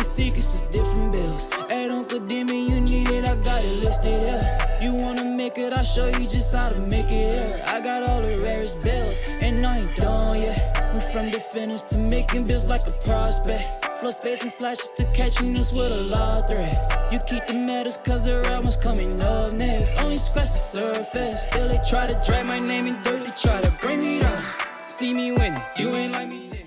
secrets of different bills. Hey, don't condemn me, you need it, I got it listed here. You wanna make it, I'll show you just how to make it here. I got all the rarest bills, and I ain't done yet. Went from the finish to making bills like a prospect. Flow space and slashes to catching us with a lot of threat. You keep the medals cause the right one's coming up next. Only scratch the surface. Still they try to drag my name in dirt. They try to bring me down. See me winning. You ain't like me then.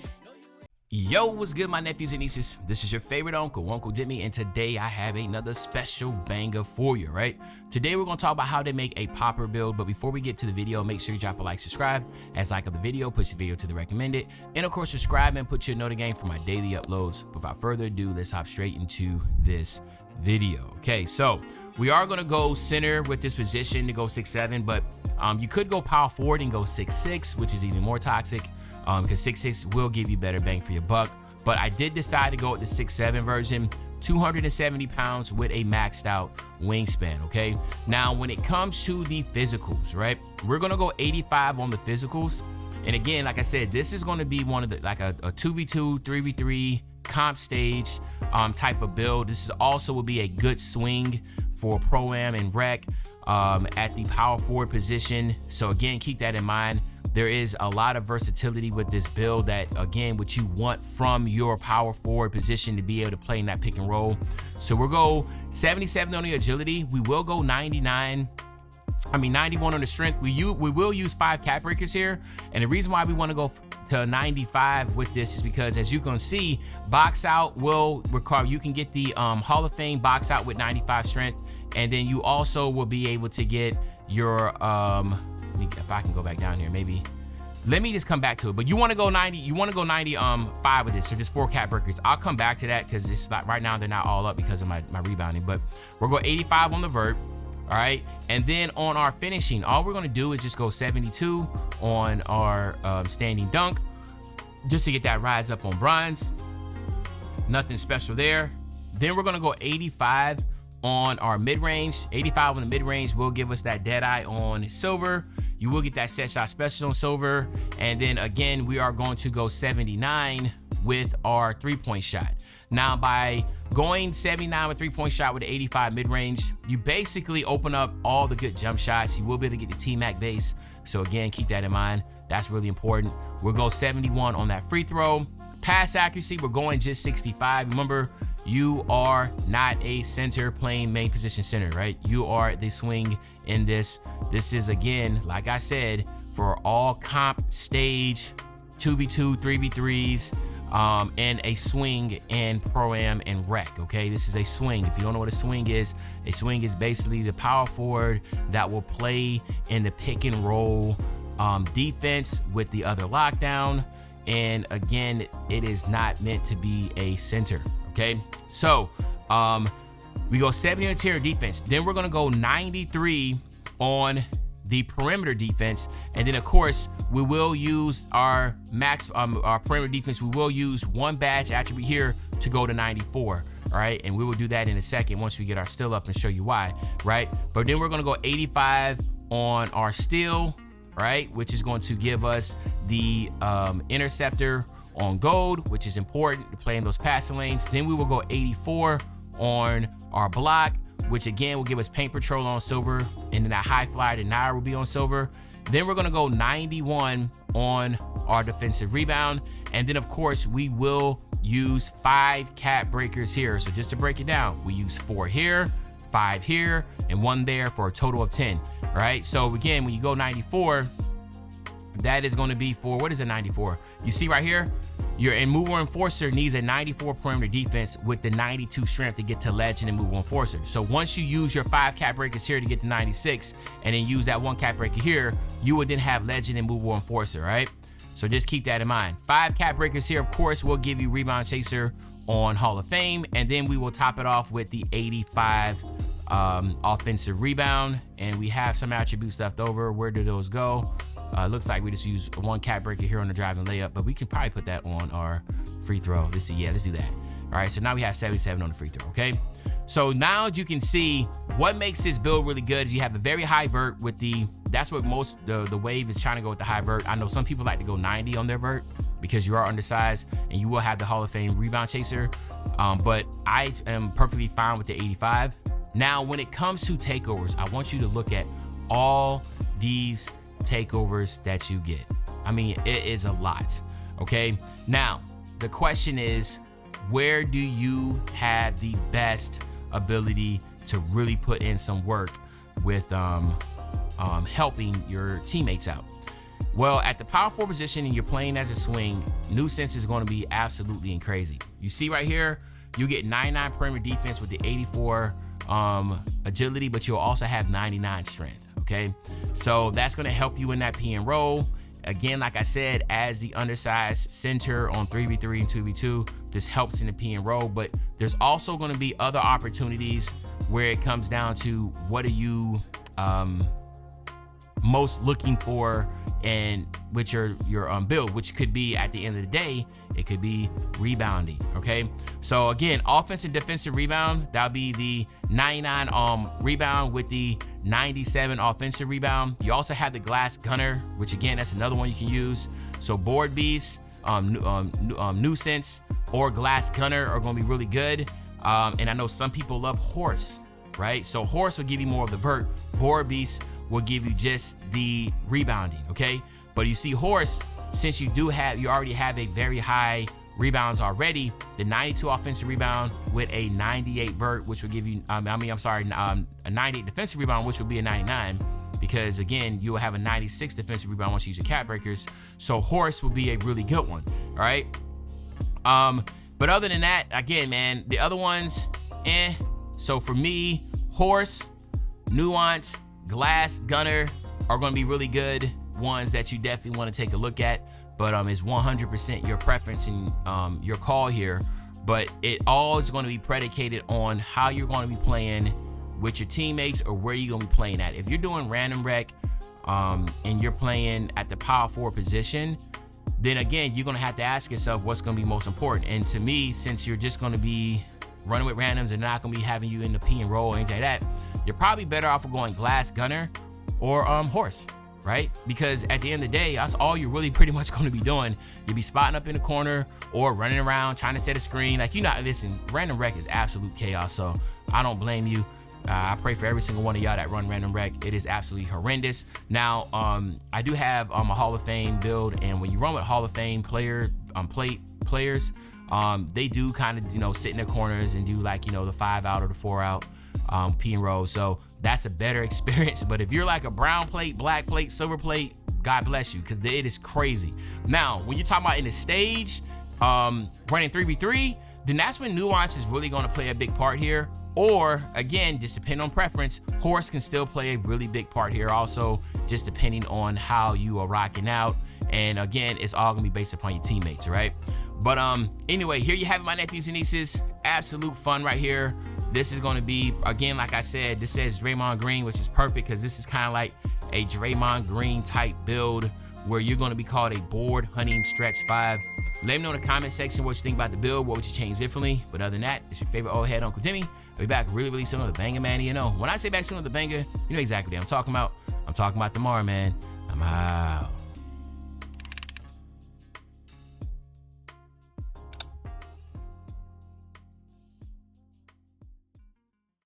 Yo, what's good, my nephews and nieces? This is your favorite uncle, Uncle Dimmy, and today I have another special banger for you, right? Today we're gonna talk about how to make a popper build, but before we get to the video, make sure you drop a like, subscribe. As like of the video, push the video to the recommended, and of course subscribe and put your note again for my daily uploads. Without further ado, let's hop straight into this video. Okay, so we are gonna go center with this position to go 6'7", but you could go power forward and go 6'6", which is even more toxic. Because 6'6" will give you better bang for your buck. But I did decide to go with the 6'7" version, 270 pounds with a maxed out wingspan, okay? Now, when it comes to the physicals, right? We're gonna go 85 on the physicals. And again, like I said, this is gonna be one of the, like a 2v2, 3v3 comp stage type of build. This is also will be a good swing for Pro-Am and Rec at the power forward position. So again, keep that in mind. There is a lot of versatility with this build that, again, what you want from your power forward position to be able to play in that pick and roll. So we'll go 77 on the agility. We will go 91 on the strength. We will use 5 cap breakers here. And the reason why we want to go to 95 with this is because, as you can see, box out will require, you can get the Hall of Fame box out with 95 strength. And then you also will be able to get your, if I can go back down here, maybe. Let me just come back to it. But you want to go 90. You want to go 95 with this. So just 4 cap breakers. I'll come back to that because it's not right now. They're not all up because of my rebounding. But we're going 85 on the vert. All right. And then on our finishing, all we're going to do is just go 72 on our standing dunk, just to get that rise up on bronze. Nothing special there. Then we're going to go 85 on our mid-range. 85 on the mid-range will give us that dead eye on silver. You will get that set shot special on silver. And then again, we are going to go 79 with our 3-point shot. Now, by going 79 with 3-point shot with the 85 mid-range, you basically open up all the good jump shots. You will be able to get the T-Mac base. So again, keep that in mind. That's really important. We'll go 71 on that free throw. Pass accuracy, we're going just 65. Remember, you are not a center playing main position center, right? You are the swing in this. This is, again, like I said, for all comp stage, 2v2, 3v3s, and a swing and Pro-Am and Rec, okay? This is a swing. If you don't know what a swing is basically the power forward that will play in the pick and roll defense with the other lockdown. And again, it is not meant to be a center, okay? So we go 70 on interior defense. Then we're gonna go 93 on the perimeter defense. And then of course, we will use our our perimeter defense. We will use 1 badge attribute here to go to 94, all right? And we will do that in a second once we get our steal up and show you why, right? But then we're gonna go 85 on our steal, right? Which is going to give us the interceptor on gold, which is important to play in those passing lanes. Then we will go 84 on our block, which again will give us paint patrol on silver, and then that high flyer denier will be on silver. Then we're gonna go 91 on our defensive rebound. And then of course we will use 5 cap breakers here. So just to break it down, we use 4 here, 5 here, and 1 there for a total of 10. All right, so again, when you go 94, that is going to be for, what is a 94? You see right here, your Immovable Enforcer needs a 94 perimeter defense with the 92 strength to get to Legend and Immovable Enforcer. So once you use your 5 cap breakers here to get to 96, and then use that 1 cap breaker here, you would then have Legend and Immovable Enforcer, right? So just keep that in mind. 5 cap breakers here, of course, will give you Rebound Chaser on Hall of Fame, and then we will top it off with the 85 offensive rebound. And we have some attributes left over. Where do those go? Looks like we just use 1 cap breaker here on the drive and layup, but we can probably put that on our free throw. Let's see, yeah, let's do that. All right, so now we have 77 on the free throw, okay? So now you can see what makes this build really good is you have a very high vert with that's what most, the wave is trying to go with the high vert. I know some people like to go 90 on their vert because you are undersized and you will have the Hall of Fame rebound chaser. But I am perfectly fine with the 85. Now, when it comes to takeovers, I want you to look at all these takeovers that you get. I mean, it is a lot, okay? Now, the question is, where do you have the best ability to really put in some work with helping your teammates out? Well, at the power forward position and you're playing as a swing, nuisance is going to be absolutely crazy. You see right here, you get 99 perimeter defense with the 84 agility, but you'll also have 99 strength, okay? So that's going to help you in that P and roll. Again, like I said, as the undersized center on 3v3 and 2v2, this helps in the P and roll, but there's also going to be other opportunities where it comes down to what are you most looking for and with your build, which could be, at the end of the day, it could be rebounding, okay? So again, offensive defensive rebound, that'll be the 99 rebound with the 97 offensive rebound. You also have the glass gunner, which again, that's another one you can use. So board beast, nuisance, or glass gunner are gonna be really good. And I know some people love horse, right? So horse will give you more of the vert. Board beast will give you just the rebounding, okay? But you see horse, since you already have a very high rebounds already, the 92 offensive rebound with a 98 vert, which will give you, a 98 defensive rebound, which will be a 99, because again, you will have a 96 defensive rebound once you use your cap breakers. So horse will be a really good one, all right? But other than that, again, man, the other ones, So for me, horse, nuance, glass gunner are going to be really good ones that you definitely want to take a look at, but it's 100% your preference and your call here. But it all is going to be predicated on how you're going to be playing with your teammates or where you're going to be playing at. If you're doing random rec and you're playing at the power forward position, then again, you're going to have to ask yourself what's going to be most important. And to me, since you're just going to be running with randoms and not going to be having you in the P and roll or anything like that, you're probably better off of going glass gunner or horse, right? Because at the end of the day, that's all you're really pretty much going to be doing. You'll be spotting up in the corner or running around trying to set a screen. Like, listen, random rec is absolute chaos, so I don't blame you. I pray for every single one of y'all that run random rec. It is absolutely horrendous. Now, I do have a Hall of Fame build, and when you run with Hall of Fame players, they do kind of, sit in their corners and do like, the 5 out or the 4 out P and roll. So that's a better experience. But if you're like a brown plate, black plate, silver plate, God bless you, because it is crazy. Now, when you're talking about in the stage, running 3v3, then that's when nuance is really going to play a big part here. Or again, just depending on preference, horse can still play a really big part here also, just depending on how you are rocking out. And again, it's all gonna be based upon your teammates, right? But anyway, here you have it, my nephews and nieces. Absolute fun right here. This is gonna be, again, like I said, this says Draymond Green, which is perfect because this is kind of like a Draymond Green type build where you're gonna be called a board hunting stretch 5. Let me know in the comment section what you think about the build, what would you change differently. But other than that, it's your favorite old head, Uncle Timmy. I'll be back really soon with a banger, man. When I say back soon with a banger, you know exactly what I'm talking about. I'm talking about tomorrow, man. I'm out.